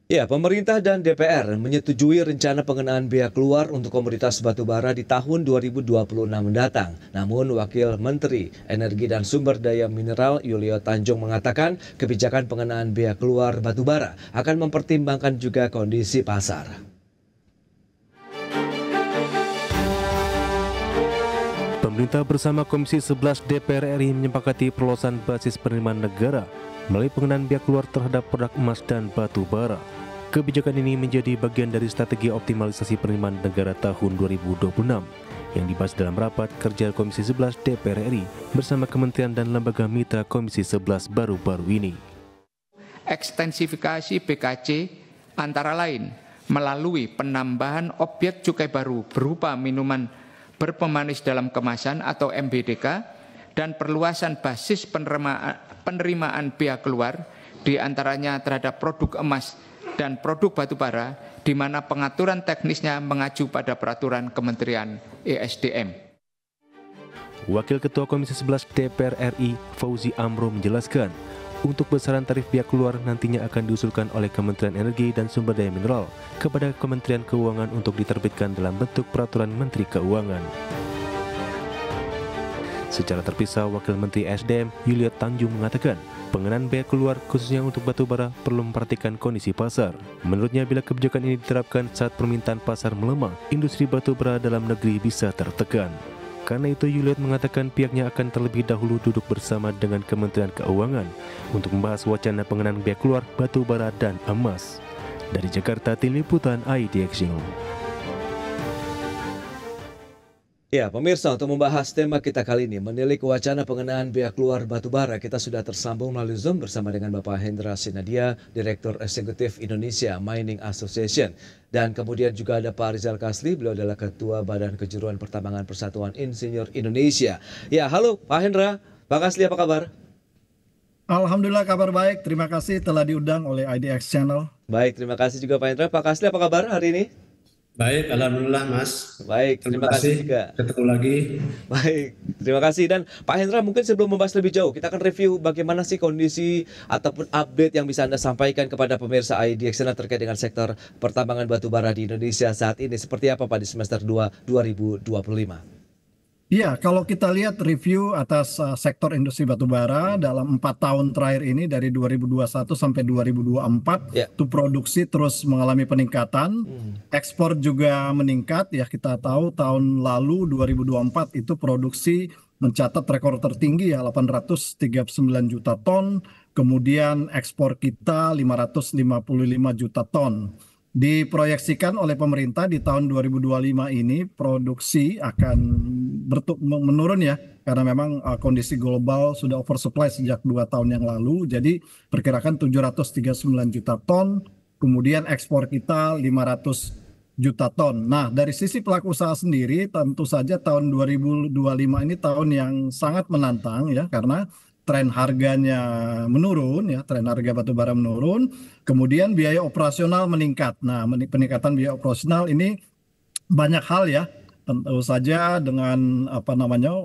Ya, pemerintah dan DPR menyetujui rencana pengenaan bea keluar untuk komoditas batubara di tahun 2026 mendatang. Namun, Wakil Menteri Energi dan Sumber Daya Mineral Yulio Tanjung mengatakan kebijakan pengenaan bea keluar batubara akan mempertimbangkan juga kondisi pasar. Pemerintah bersama Komisi 11 DPR RI menyepakati perluasan basis penerimaan negara melalui pengenaan bea keluar terhadap produk emas dan batu bara. Kebijakan ini menjadi bagian dari strategi optimalisasi penerimaan negara tahun 2026 yang dibahas dalam rapat kerja Komisi 11 DPR RI bersama kementerian dan lembaga mitra Komisi 11 baru-baru ini. Ekstensifikasi BKC antara lain melalui penambahan objek cukai baru berupa minuman berpemanis dalam kemasan atau MBDK dan perluasan basis penerimaan bea keluar diantaranya terhadap produk emas dan produk batubara di mana pengaturan teknisnya mengacu pada peraturan Kementerian ESDM. Wakil Ketua Komisi 11 DPR RI Fauzi Amro menjelaskan, untuk besaran tarif bea keluar nantinya akan diusulkan oleh Kementerian Energi dan Sumber Daya Mineral kepada Kementerian Keuangan untuk diterbitkan dalam bentuk peraturan Menteri Keuangan. Secara terpisah, Wakil Menteri SDM Yulio Tanjung mengatakan, pengenaan bea keluar khususnya untuk batubara perlu memperhatikan kondisi pasar. Menurutnya, bila kebijakan ini diterapkan saat permintaan pasar melemah, industri batubara dalam negeri bisa tertekan. Karena itu, Yulio mengatakan pihaknya akan terlebih dahulu duduk bersama dengan Kementerian Keuangan untuk membahas wacana pengenaan bea keluar batubara dan emas. Dari Jakarta, Tim Liputan IDX News. Ya, pemirsa, untuk membahas tema kita kali ini, menilik wacana pengenaan bea keluar batubara, kita sudah tersambung melalui Zoom bersama dengan Bapak Hendra Sinadia, Direktur Eksekutif Indonesia Mining Association. Dan kemudian juga ada Pak Rizal Kasli, beliau adalah Ketua Badan Kejuruan Pertambangan Persatuan Insinyur Indonesia. Ya, halo Pak Hendra, Pak Kasli, apa kabar? Alhamdulillah kabar baik, terima kasih telah diundang oleh IDX Channel. Baik, terima kasih juga Pak Hendra. Pak Kasli, apa kabar hari ini? Baik, alhamdulillah Mas. Baik, terima kasih juga. Ketemu lagi. Baik, terima kasih. Dan Pak Hendra, mungkin sebelum membahas lebih jauh, kita akan review bagaimana sih kondisi ataupun update yang bisa Anda sampaikan kepada pemirsa IDX terkait dengan sektor pertambangan batubara di Indonesia saat ini. Seperti apa Pak di semester 2 2025? Iya, kalau kita lihat review atas sektor industri batubara dalam 4 tahun terakhir ini dari 2021 sampai 2024, itu produksi terus mengalami peningkatan, ekspor juga meningkat. Ya, kita tahu tahun lalu 2024 itu produksi mencatat rekor tertinggi ya 839 juta ton, kemudian ekspor kita 555 juta ton. Diproyeksikan oleh pemerintah di tahun 2025 ini produksi akan menurun ya, karena memang kondisi global sudah oversupply sejak 2 tahun yang lalu, jadi perkirakan 739 juta ton, kemudian ekspor kita 500 juta ton. Nah, dari sisi pelaku usaha sendiri tentu saja tahun 2025 ini tahun yang sangat menantang ya, karena tren harganya menurun ya, tren harga batubara menurun, kemudian biaya operasional meningkat. Nah, peningkatan biaya operasional ini banyak hal ya, tentu saja dengan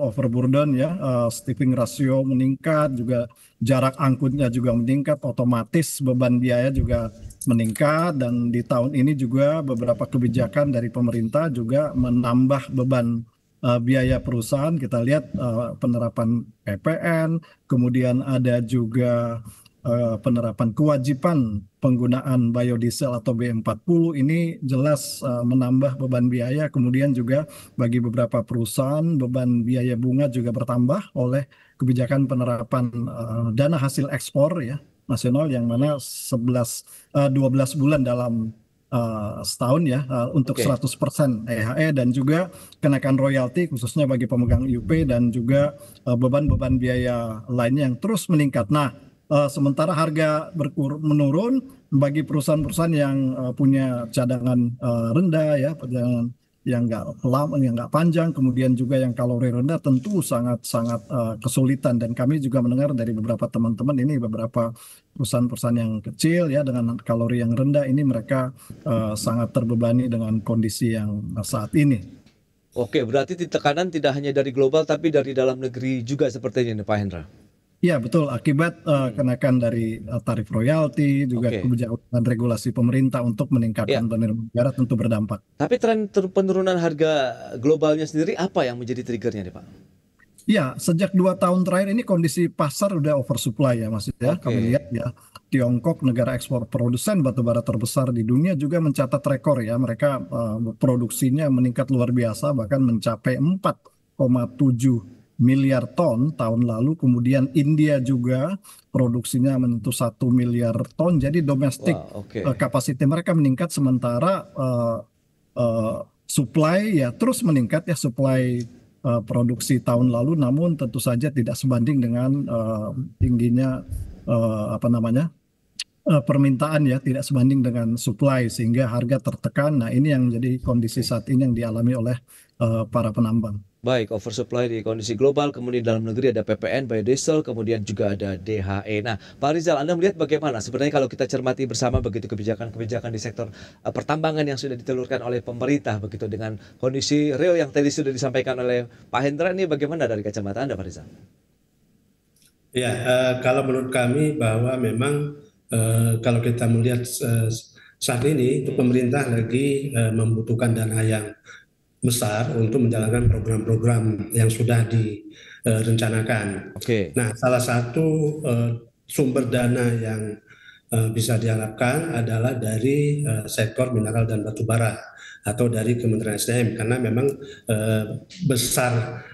overburden ya, stripping ratio meningkat, juga jarak angkutnya juga meningkat, otomatis beban biaya juga meningkat, dan di tahun ini juga beberapa kebijakan dari pemerintah juga menambah beban biaya perusahaan. Kita lihat penerapan PPN, kemudian ada juga penerapan kewajiban penggunaan biodiesel atau B40, ini jelas menambah beban biaya. Kemudian juga bagi beberapa perusahaan beban biaya bunga juga bertambah oleh kebijakan penerapan dana hasil ekspor ya nasional, yang mana 12 bulan dalam setahun ya, untuk 100% EHE, dan juga kenaikan royalti khususnya bagi pemegang IUP, dan juga beban-beban biaya lainnya yang terus meningkat. Nah, sementara harga menurun bagi perusahaan-perusahaan yang punya cadangan rendah ya, cadangan yang nggak panjang, kemudian juga yang kalori rendah, tentu sangat kesulitan. Dan kami juga mendengar dari beberapa teman-teman ini, beberapa perusahaan-perusahaan yang kecil ya dengan kalori yang rendah ini, mereka sangat terbebani dengan kondisi yang saat ini. Oke, berarti tekanan tidak hanya dari global tapi dari dalam negeri juga sepertinya nih Pak Hendra. Ya betul, akibat kenaikan dari tarif royalti, juga Oke. kebijakan regulasi pemerintah untuk Ya, meningkatkan penerimaan negara tentu berdampak. tapi tren penurunan harga globalnya sendiri apa yang menjadi triggernya nih Pak? Ya, sejak 2 tahun terakhir ini kondisi pasar udah oversupply ya Mas ya. Kami Oke. lihat ya, Tiongkok negara ekspor produsen batubara terbesar di dunia juga mencatat rekor ya. Mereka produksinya meningkat luar biasa, bahkan mencapai 4,7 miliar ton tahun lalu. Kemudian India juga produksinya menyentuh 1 miliar ton. Jadi domestik Wah, oke. kapasiti mereka meningkat, sementara supply ya terus meningkat ya, supply produksi tahun lalu, namun tentu saja tidak sebanding dengan tingginya permintaan ya, tidak sebanding dengan supply sehingga harga tertekan. Nah, ini yang menjadi kondisi saat ini yang dialami oleh para penambang. Baik, oversupply di kondisi global, kemudian dalam negeri ada PPN, biodiesel, kemudian juga ada DHE. Nah, Pak Rizal, Anda melihat bagaimana sebenarnya kalau kita cermati bersama begitu kebijakan-kebijakan di sektor pertambangan yang sudah ditelurkan oleh pemerintah begitu dengan kondisi real yang tadi sudah disampaikan oleh Pak Hendra, ini bagaimana dari kacamata Anda, Pak Rizal? Ya, kalau menurut kami bahwa memang kalau kita melihat saat ini itu pemerintah lagi membutuhkan dana yang besar untuk menjalankan program-program yang sudah direncanakan. Oke. Nah, salah satu sumber dana yang bisa diharapkan adalah dari sektor mineral dan batu bara atau dari Kementerian SDM, karena memang besar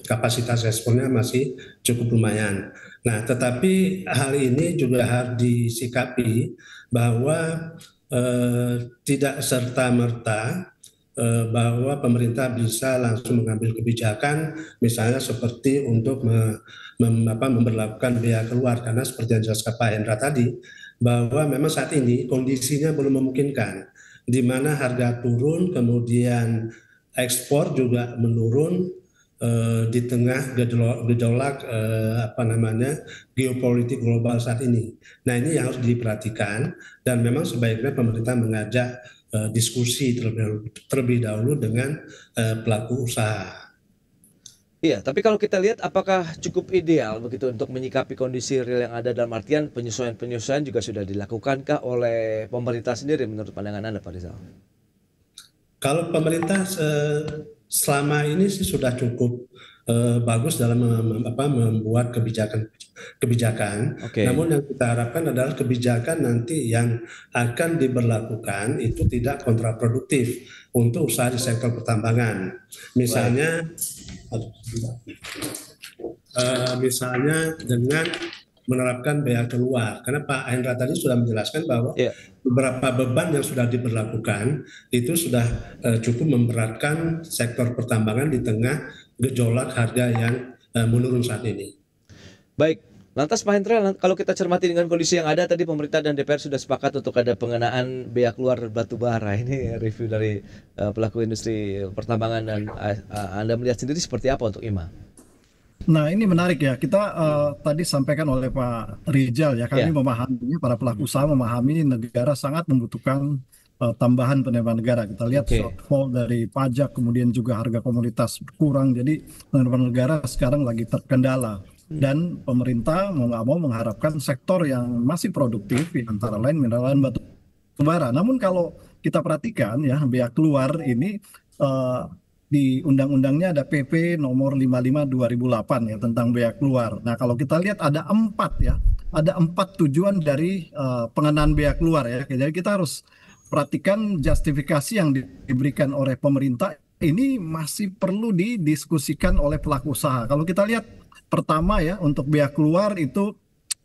kapasitas ekspornya masih cukup lumayan. Nah, tetapi hal ini juga harus disikapi bahwa tidak serta-merta bahwa pemerintah bisa langsung mengambil kebijakan, misalnya seperti untuk memberlakukan biaya keluar, karena seperti yang dijelaskan Pak Hendra tadi, bahwa memang saat ini kondisinya belum memungkinkan, di mana harga turun, kemudian ekspor juga menurun di tengah gejolak geopolitik global saat ini. Nah, ini yang harus diperhatikan, dan memang sebaiknya pemerintah mengajak diskusi terlebih dahulu dengan pelaku usaha. Iya, tapi kalau kita lihat apakah cukup ideal begitu untuk menyikapi kondisi real yang ada, dalam artian penyesuaian-penyesuaian juga sudah dilakukankah oleh pemerintah sendiri menurut pandangan Anda, Pak Rizal? Kalau pemerintah selama ini sih sudah cukup bagus dalam membuat kebijakan. Oke. Namun yang kita harapkan adalah kebijakan nanti yang akan diberlakukan itu tidak kontraproduktif untuk usaha di sektor pertambangan. Misalnya dengan menerapkan bea keluar, karena Pak Hendra tadi sudah menjelaskan bahwa beberapa beban yang sudah diberlakukan itu sudah cukup memberatkan sektor pertambangan di tengah gejolak harga yang menurun saat ini. Baik, lantas Pak Hendra, kalau kita cermati dengan kondisi yang ada tadi, pemerintah dan DPR sudah sepakat untuk ada pengenaan bea keluar batu bara. Ini review dari pelaku industri pertambangan, dan Anda melihat sendiri seperti apa untuk IMA? Nah, ini menarik ya. Kita tadi sampaikan oleh Pak Rizal ya, kami memahaminya, para pelaku usaha memahami negara sangat membutuhkan tambahan penerimaan negara. Kita lihat shortfall dari pajak, kemudian juga harga komoditas berkurang. Jadi penerimaan negara sekarang lagi terkendala. Dan pemerintah mau nggak mau mengharapkan sektor yang masih produktif, antara lain mineral dan batu bara. Namun kalau kita perhatikan ya, bea keluar ini di undang-undangnya ada PP nomor 55 2008 ya tentang bea keluar. Nah, kalau kita lihat ada 4 tujuan dari pengenaan bea keluar ya. Jadi kita harus perhatikan justifikasi yang diberikan oleh pemerintah ini masih perlu didiskusikan oleh pelaku usaha. Kalau kita lihat pertama ya, untuk bea keluar itu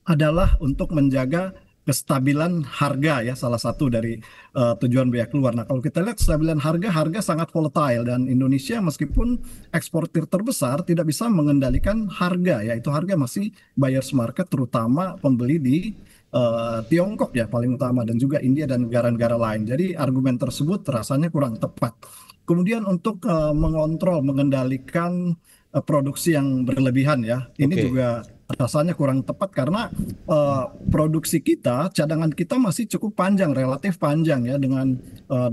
adalah untuk menjaga kestabilan harga ya, salah satu dari tujuan bea keluar. Nah, kalau kita lihat kestabilan harga sangat volatile, dan Indonesia meskipun eksportir terbesar tidak bisa mengendalikan harga ya, itu harga masih buyers market, terutama pembeli di Tiongkok ya paling utama, dan juga India dan negara-negara lain. Jadi argumen tersebut rasanya kurang tepat. Kemudian untuk mengontrol, mengendalikan produksi yang berlebihan ya, ini juga rasanya kurang tepat, karena produksi kita, cadangan kita masih cukup panjang, relatif panjang ya, dengan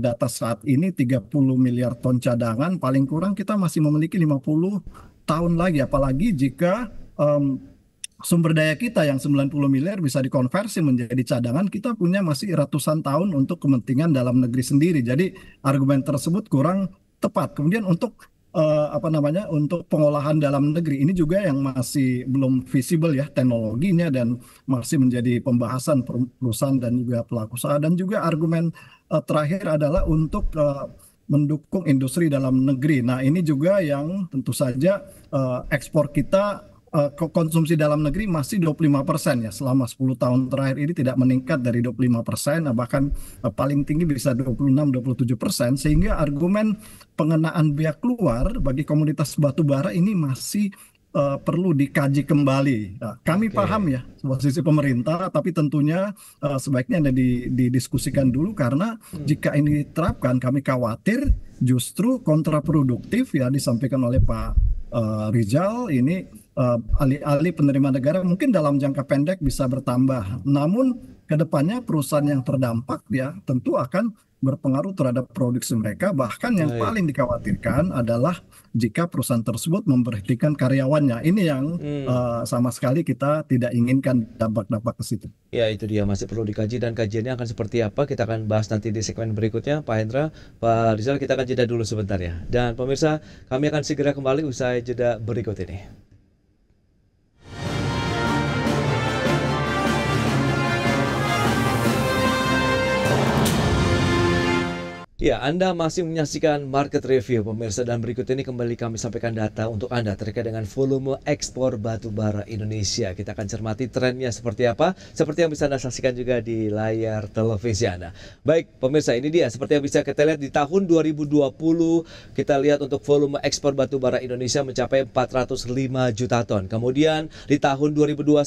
data saat ini 30 miliar ton cadangan, paling kurang kita masih memiliki 50 tahun lagi, apalagi jika sumber daya kita yang 90 miliar bisa dikonversi menjadi cadangan, kita punya masih ratusan tahun untuk kepentingan dalam negeri sendiri. Jadi argumen tersebut kurang tepat. Kemudian untuk untuk pengolahan dalam negeri ini juga yang masih belum visible ya teknologinya, dan masih menjadi pembahasan perusahaan dan juga pelaku usaha. Dan juga argumen terakhir adalah untuk mendukung industri dalam negeri. Nah, ini juga yang tentu saja ekspor kita, konsumsi dalam negeri masih 25% ya, selama 10 tahun terakhir ini tidak meningkat dari 25%, bahkan paling tinggi bisa 26-27%, sehingga argumen pengenaan bea keluar bagi komoditas batu bara ini masih perlu dikaji kembali. Nah, kami paham ya posisi pemerintah, tapi tentunya sebaiknya didiskusikan dulu, karena jika ini diterapkan kami khawatir justru kontraproduktif ya, disampaikan oleh Pak Rizal ini. Alih-alih penerima negara mungkin dalam jangka pendek bisa bertambah, namun kedepannya perusahaan yang terdampak ya tentu akan berpengaruh terhadap produksi mereka. Bahkan yang paling dikhawatirkan adalah jika perusahaan tersebut memberhentikan karyawannya. Ini yang sama sekali kita tidak inginkan dampak-dampak ke situ. Ya, itu dia, masih perlu dikaji, dan kajiannya akan seperti apa kita akan bahas nanti di segmen berikutnya. Pak Hendra, Pak Rizal, kita akan jeda dulu sebentar ya. Dan pemirsa, kami akan segera kembali usai jeda berikut ini. Ya, Anda masih menyaksikan Market Review, pemirsa, dan berikut ini kembali kami sampaikan data untuk Anda terkait dengan volume ekspor batu bara Indonesia. Kita akan cermati trennya seperti apa, seperti yang bisa Anda saksikan juga di layar televisi Anda. Baik, pemirsa, ini dia seperti yang bisa kita lihat di tahun 2020, kita lihat untuk volume ekspor batu bara Indonesia mencapai 405 juta ton. Kemudian di tahun 2021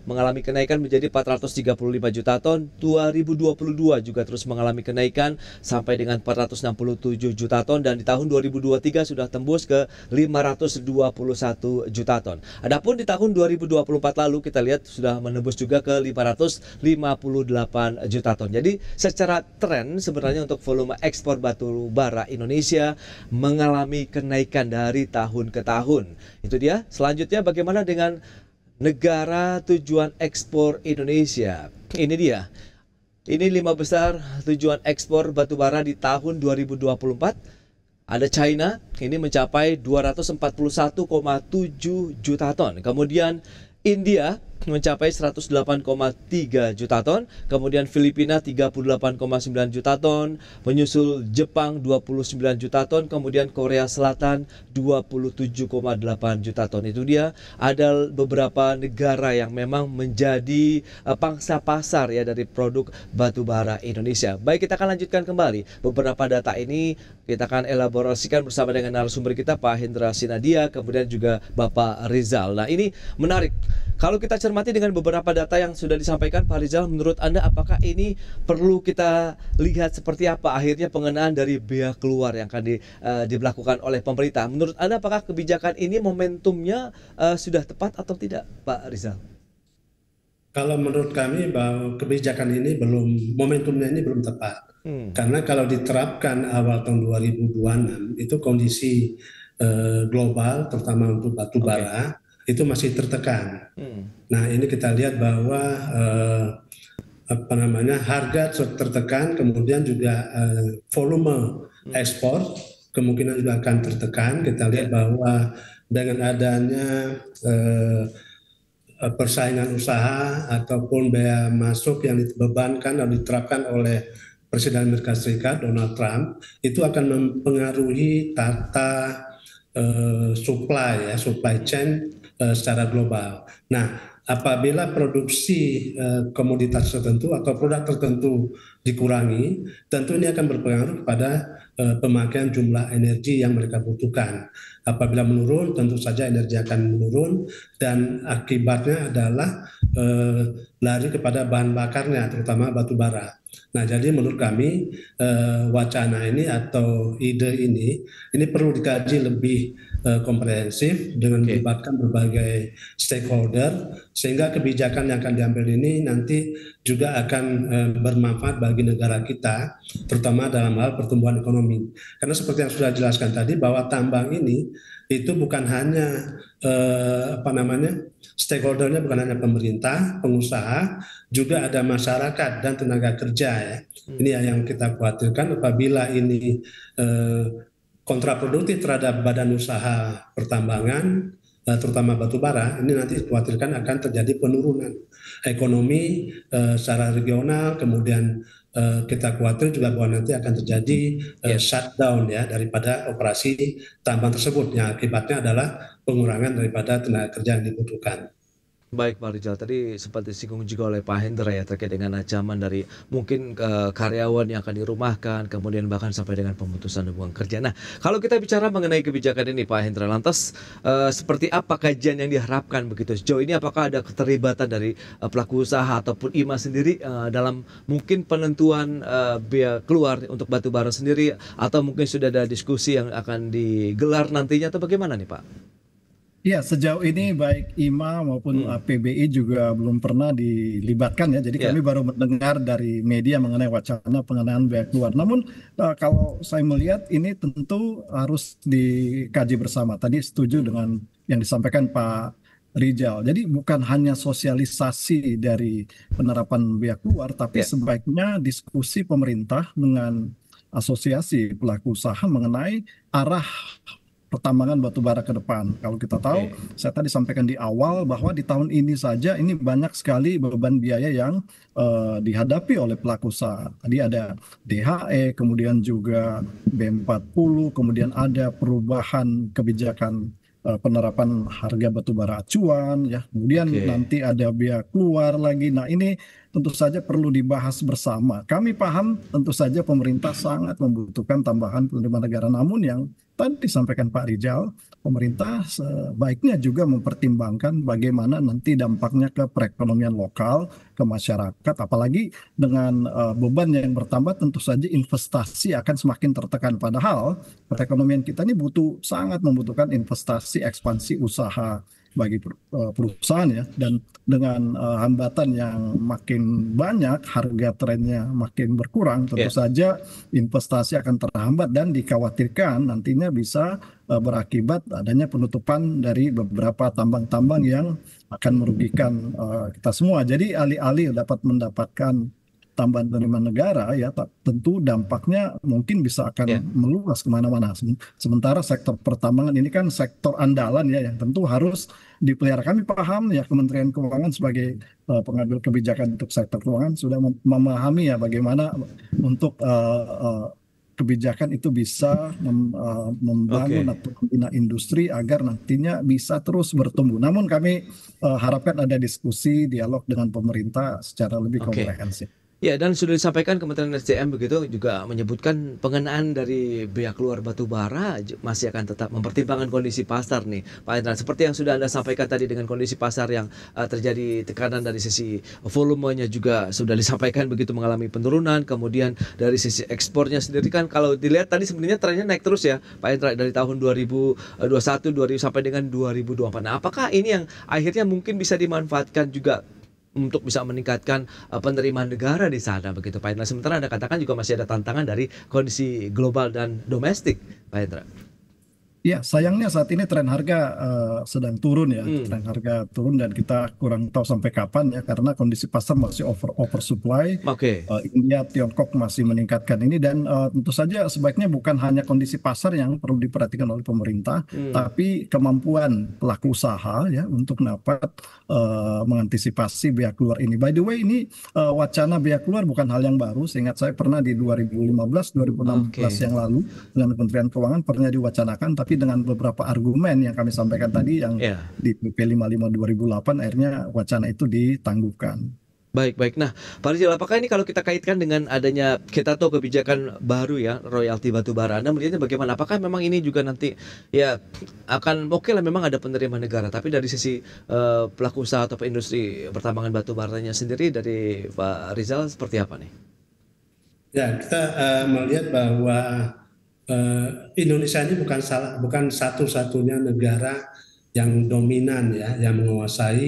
mengalami kenaikan menjadi 435 juta ton. 2022 juga terus mengalami kenaikan sampai dengan 467 juta ton, dan di tahun 2023 sudah tembus ke 521 juta ton. Adapun di tahun 2024 lalu kita lihat sudah menembus juga ke 558 juta ton. Jadi secara tren sebenarnya untuk volume ekspor batu bara Indonesia mengalami kenaikan dari tahun ke tahun. Itu dia. Selanjutnya bagaimana dengan negara tujuan ekspor Indonesia? Ini dia. Ini 5 besar tujuan ekspor batubara di tahun 2024. Ada China, ini mencapai 241,7 juta ton. Kemudian India mencapai 108,3 juta ton, kemudian Filipina 38,9 juta ton, menyusul Jepang 29 juta ton, kemudian Korea Selatan 27,8 juta ton. Itu dia, ada beberapa negara yang memang menjadi pangsa pasar ya dari produk batu bara Indonesia. Baik, kita akan lanjutkan kembali beberapa data ini, kita akan elaborasikan bersama dengan narasumber kita Pak Hendra Sinadia, kemudian juga Bapak Rizal. Nah, ini menarik. Kalau kita cermati dengan beberapa data yang sudah disampaikan Pak Rizal, menurut Anda apakah ini perlu kita lihat seperti apa akhirnya pengenaan dari bea keluar yang akan dilakukan oleh pemerintah? Menurut Anda apakah kebijakan ini momentumnya sudah tepat atau tidak, Pak Rizal? Kalau menurut kami bahwa kebijakan ini momentumnya ini belum tepat. Karena kalau diterapkan awal tahun 2026 itu kondisi global terutama untuk batu bara itu masih tertekan. Nah, ini kita lihat bahwa harga tertekan, kemudian juga volume ekspor kemungkinan juga akan tertekan. Kita lihat bahwa dengan adanya persaingan usaha ataupun bea masuk yang dibebankan atau diterapkan oleh Presiden Amerika Serikat Donald Trump, itu akan mempengaruhi tata supply chain secara global. Nah, apabila produksi komoditas tertentu atau produk tertentu dikurangi, tentu ini akan berpengaruh kepada pemakaian jumlah energi yang mereka butuhkan. Apabila menurun, tentu saja energi akan menurun, dan akibatnya adalah lari kepada bahan bakarnya, terutama batu bara. Nah, jadi menurut kami wacana ini atau ide ini perlu dikaji lebih komprehensif dengan melibatkan berbagai stakeholder sehingga kebijakan yang akan diambil ini nanti juga akan bermanfaat bagi negara kita, terutama dalam hal pertumbuhan ekonomi. Karena seperti yang sudah dijelaskan tadi bahwa tambang ini itu bukan hanya stakeholdernya bukan hanya pemerintah, pengusaha, juga ada masyarakat dan tenaga kerja ya. Ini yang kita khawatirkan apabila ini kontraproduktif terhadap badan usaha pertambangan, terutama batubara, ini nanti dikhawatirkan akan terjadi penurunan ekonomi secara regional, kemudian kita khawatir juga bahwa nanti akan terjadi shutdown ya daripada operasi tambang tersebut. Yang akibatnya adalah pengurangan daripada tenaga kerja yang dibutuhkan. Baik Pak Rizal, tadi sempat disinggung juga oleh Pak Hendra ya terkait dengan ancaman dari mungkin karyawan yang akan dirumahkan, kemudian bahkan sampai dengan pemutusan hubungan kerja. Nah, kalau kita bicara mengenai kebijakan ini Pak Hendra, lantas seperti apa kajian yang diharapkan begitu sejauh ini? Apakah ada keterlibatan dari pelaku usaha ataupun IMA sendiri dalam mungkin penentuan biaya keluar untuk batubara sendiri, atau mungkin sudah ada diskusi yang akan digelar nantinya atau bagaimana nih Pak? Ya, sejauh ini baik IMA maupun PBI juga belum pernah dilibatkan ya. Jadi kami baru mendengar dari media mengenai wacana pengenaan biaya keluar. Namun kalau saya melihat ini tentu harus dikaji bersama. Tadi setuju dengan yang disampaikan Pak Rizal. Jadi bukan hanya sosialisasi dari penerapan biaya keluar, tapi sebaiknya diskusi pemerintah dengan asosiasi pelaku usaha mengenai arah pertambangan batubara ke depan. Kalau kita tahu, saya tadi sampaikan di awal bahwa di tahun ini saja ini banyak sekali beban biaya yang dihadapi oleh pelaku usaha. Tadi ada DHE, kemudian juga B40, kemudian ada perubahan kebijakan penerapan harga batubara acuan, ya. Kemudian nanti ada biaya keluar lagi. Nah, ini tentu saja perlu dibahas bersama. Kami paham tentu saja pemerintah sangat membutuhkan tambahan penerimaan negara. Namun yang tadi disampaikan Pak Rizal, pemerintah sebaiknya juga mempertimbangkan bagaimana nanti dampaknya ke perekonomian lokal, ke masyarakat. Apalagi dengan beban yang bertambah, tentu saja investasi akan semakin tertekan. Padahal perekonomian kita ini sangat membutuhkan investasi, ekspansi usaha bagi perusahaan ya, dan dengan hambatan yang makin banyak, harga trennya makin berkurang, tentu saja investasi akan terhambat dan dikhawatirkan nantinya bisa berakibat adanya penutupan dari beberapa tambang-tambang yang akan merugikan kita semua. Jadi alih-alih dapat mendapatkan tambahan penerimaan negara ya, tentu dampaknya mungkin bisa akan meluas kemana-mana. Sementara sektor pertambangan ini kan sektor andalan ya, yang tentu harus dipelihara. Kami paham ya, Kementerian Keuangan sebagai pengambil kebijakan untuk sektor keuangan sudah memahami ya bagaimana untuk kebijakan itu bisa membangun atau membina industri agar nantinya bisa terus bertumbuh. Namun kami harapkan ada diskusi, dialog dengan pemerintah secara lebih komprehensif. Ya, dan sudah disampaikan Kementerian SDM begitu juga menyebutkan pengenaan dari biaya keluar batubara masih akan tetap mempertimbangkan kondisi pasar nih Pak Hendra. Seperti yang sudah Anda sampaikan tadi, dengan kondisi pasar yang terjadi tekanan dari sisi volumenya juga sudah disampaikan begitu mengalami penurunan. Kemudian dari sisi ekspornya sendiri kan kalau dilihat tadi sebenarnya trennya naik terus ya Pak Hendra dari tahun 2021 sampai dengan 2024. Nah, apakah ini yang akhirnya mungkin bisa dimanfaatkan juga untuk bisa meningkatkan penerimaan negara di sana begitu Pak Hendra? Sementara Anda katakan juga masih ada tantangan dari kondisi global dan domestik Pak Hendra. Ya, sayangnya saat ini tren harga sedang turun ya, tren harga turun dan kita kurang tahu sampai kapan ya, karena kondisi pasar masih oversupply. India, Tiongkok masih meningkatkan ini, dan tentu saja sebaiknya bukan hanya kondisi pasar yang perlu diperhatikan oleh pemerintah, tapi kemampuan pelaku usaha ya untuk dapat mengantisipasi biaya keluar ini. By the way, ini wacana biaya keluar bukan hal yang baru. Seingat saya pernah di 2015-2016 yang lalu dengan Kementerian Keuangan pernah diwacanakan, tapi dengan beberapa argumen yang kami sampaikan tadi yang di PP 55 2008 akhirnya wacana itu ditangguhkan. Baik. Nah, Pak Rizal, apakah ini kalau kita kaitkan dengan adanya, kita tahu kebijakan baru ya, royalti batubara, Anda melihatnya bagaimana? Apakah memang ini juga nanti ya akan lah memang ada penerimaan negara, tapi dari sisi pelaku usaha atau industri pertambangan batubaranya sendiri dari Pak Rizal seperti apa nih? Ya, kita melihat bahwa Indonesia ini bukan satu-satunya negara yang dominan ya, yang menguasai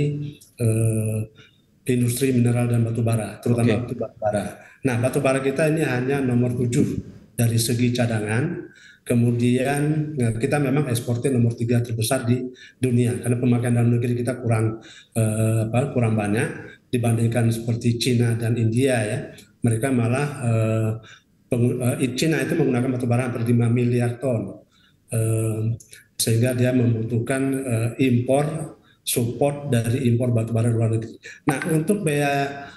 eh, industri mineral dan batu bara, terutama batu bara. Nah, batu bara kita ini hanya nomor 7 dari segi cadangan. Kemudian kita memang ekspornya nomor 3 terbesar di dunia karena pemakaian dalam negeri kita kurang banyak dibandingkan seperti Cina dan India ya. Mereka malah Cina itu menggunakan batu bara hampir 5 miliar ton. Sehingga dia membutuhkan impor support dari impor batubara luar negeri. Nah, untuk bea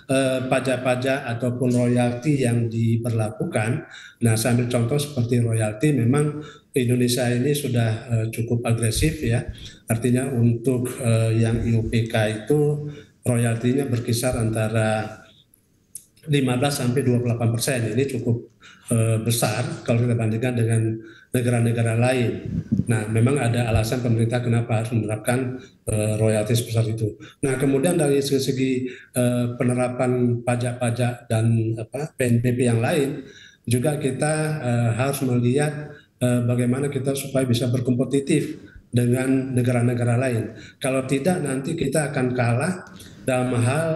pajak-pajak ataupun royalti yang diberlakukan, nah saya ambil contoh seperti royalti, memang Indonesia ini sudah cukup agresif ya. Artinya untuk yang IUPK itu royaltinya berkisar antara 15-28%. Ini cukup besar kalau kita bandingkan dengan negara-negara lain. Nah, memang ada alasan pemerintah kenapa harus menerapkan royalti sebesar itu. Nah, kemudian dari segi penerapan pajak-pajak dan PNBP yang lain, juga kita harus melihat bagaimana kita supaya bisa berkompetitif dengan negara-negara lain. Kalau tidak, nanti kita akan kalah dalam hal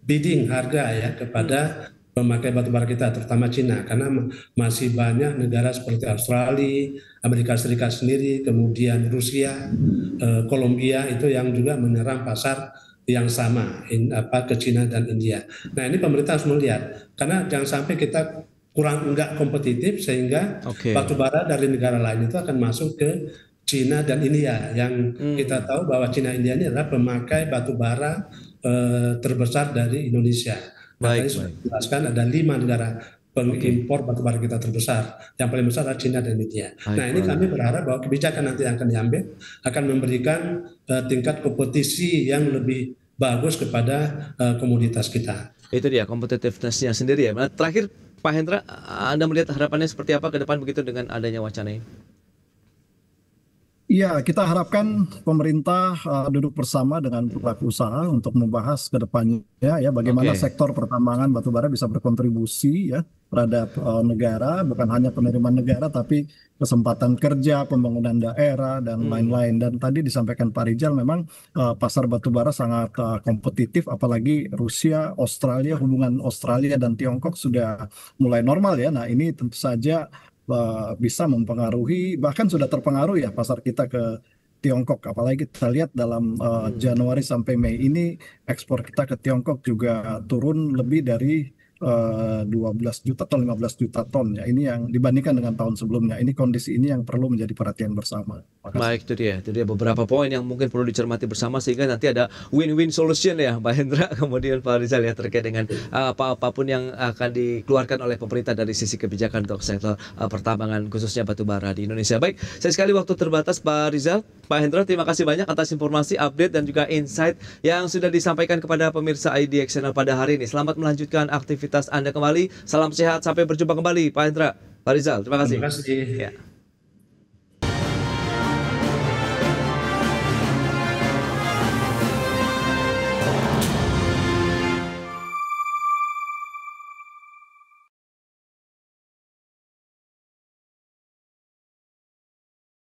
bidding harga ya kepada pemakai batubara kita, terutama Cina, karena masih banyak negara seperti Australia, Amerika Serikat sendiri, kemudian Rusia, Kolombia itu yang juga menyerang pasar yang sama ke Cina dan India. Nah, ini pemerintah harus melihat, karena jangan sampai kita enggak kompetitif sehingga batubara dari negara lain itu akan masuk ke Cina dan India, yang kita tahu bahwa Cina dan India ini adalah pemakai batubara terbesar dari Indonesia. Tadi sudah dijelaskan ada 5 negara pengimpor batubara kita terbesar. Yang paling besar adalah Cina dan India. Nah, ini kami berharap bahwa kebijakan nanti yang akan diambil akan memberikan tingkat kompetisi yang lebih bagus kepada komoditas kita. Itu dia competitiveness-nya sendiri ya. Nah, terakhir Pak Hendra, Anda melihat harapannya seperti apa ke depan begitu dengan adanya wacana ini? Iya, kita harapkan pemerintah duduk bersama dengan pelaku usaha untuk membahas ke depannya ya bagaimana sektor pertambangan batubara bisa berkontribusi ya terhadap negara, bukan hanya penerimaan negara tapi kesempatan kerja, pembangunan daerah dan lain-lain. Dan tadi disampaikan Pak Rizal, memang pasar batubara sangat kompetitif, apalagi Rusia, Australia, hubungan Australia dan Tiongkok sudah mulai normal ya. Nah, ini tentu saja bisa mempengaruhi, bahkan sudah terpengaruh ya pasar kita ke Tiongkok. Apalagi kita lihat dalam Januari sampai Mei ini ekspor kita ke Tiongkok juga turun lebih dari 12 juta atau 15 juta ton ya. Ini yang dibandingkan dengan tahun sebelumnya. Ini kondisi ini yang perlu menjadi perhatian bersama. Baik, itu dia beberapa poin yang mungkin perlu dicermati bersama sehingga nanti ada win-win solution ya Pak Hendra, kemudian Pak Rizal ya, terkait dengan apapun yang akan dikeluarkan oleh pemerintah dari sisi kebijakan untuk sektor pertambangan khususnya batubara di Indonesia. Baik, saya sekali waktu terbatas Pak Rizal, Pak Hendra, terima kasih banyak atas informasi, update dan juga insight yang sudah disampaikan kepada pemirsa IDX Channel pada hari ini. Selamat melanjutkan aktivitas Anda kembali. Salam sehat, sampai berjumpa kembali Pak Hendra, Pak Rizal. Terima kasih. Terima kasih. Ya.